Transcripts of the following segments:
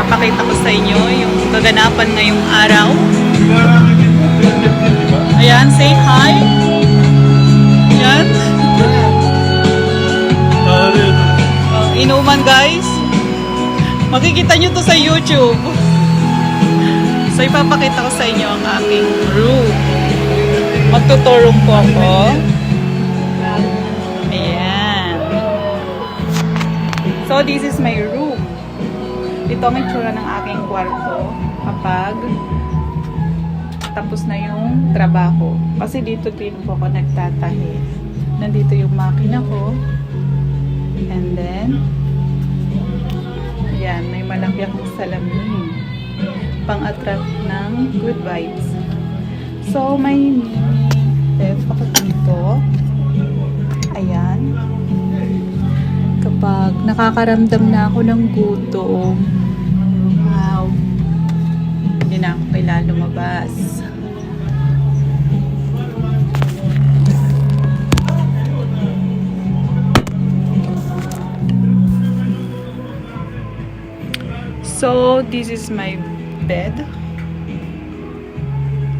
ipapakita ko sa inyo yung kaganapan ngayong araw. Ayan, say hi. Ayan. Inuman guys. Makikita nyo to sa YouTube. So ipapakita ko sa inyo ang aking room. Magtuturong po ako. Ayan. So this is my room. Ito ang itsura ng aking kwarto kapag tapos na yung trabaho. Kasi dito din po ako nagtatahi. Nandito yung makina ko. And then, ayan, may malaki akong salamin. Pang-attract ng good vibes. So, may mini-ref ako dito. Ayan. Kapag nakakaramdam na ako ng gutom, wow, hindi na ako kailangan lumabas. So, this is my bed.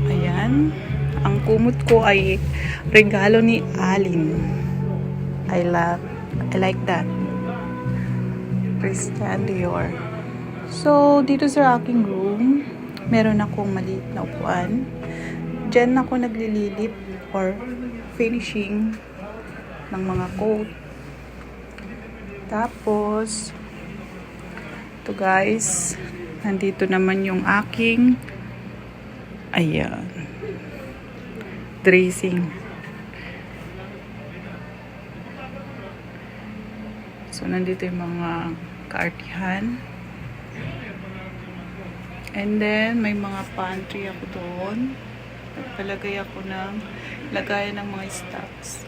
Ayan. Ang kumot ko ay regalo ni Alin. I like that. Christian Dior. So, dito sa aking room, meron akong maliit na upuan. Diyan ako naglililip or finishing ng mga coat. Tapos, ito guys, nandito naman yung aking ayan, dressing. So, nandito yung mga kaartihan. And then, may mga pantry ako doon. Nagpalagay ako ng lagayan ng mga stocks.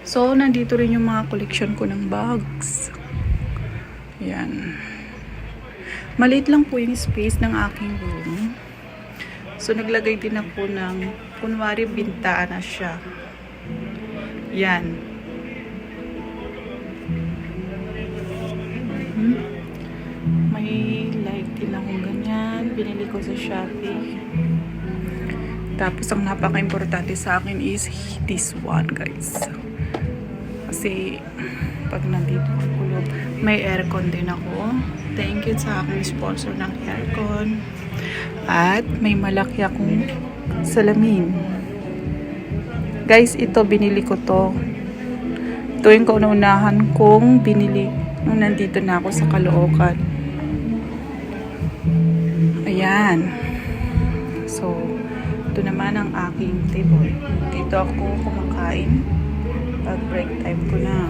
So, nandito rin yung mga collection ko ng bags. Yan. Maliit lang po yung space ng aking room. So, naglagay din ako ng, kunwari, bintana siya. Yan. May light din akong ganyan. Binili ko sa Shopee. Tapos, ang napaka-importante sa akin is this one, guys. Kasi, pag nandito ako, may aircon din ako. Thank you sa aking sponsor ng aircon. At may malaki akong salamin. Guys, ito binili ko to. Ito yung kaunahan kong binili nung nandito na ako sa Caloocan. Ayan. So, ito naman ang aking table. Dito ako kumakain pag break time ko na.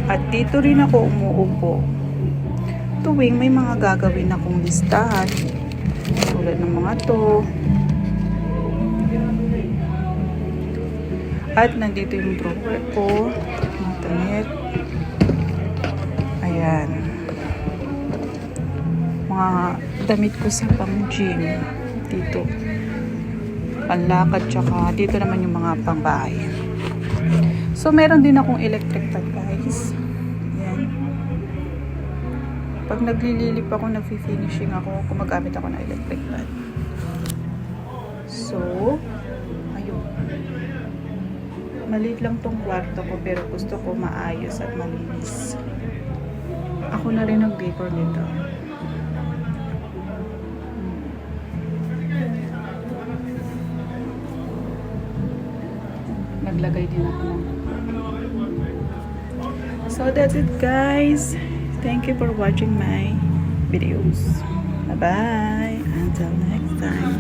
At dito rin ako umuupo tuwing may mga gagawin akong listahan tulad ng mga to. At nandito yung drawer ko, internet. Ayan, mga damit ko sa pang gym dito, panlakad, tsaka dito naman yung mga pangbahay. So, meron din akong electric fan, guys. Yan. Pag naglililip ako, nag-finishing ako, gumagamit ako ng electric fan. So, ayun. Maliit lang tong kwarto ko, pero gusto ko maayos at malinis. Ako na rin nag-decor nito. Naglagay din ako ng. So that's it, guys. Thank you for watching my videos. Bye bye. Until next time.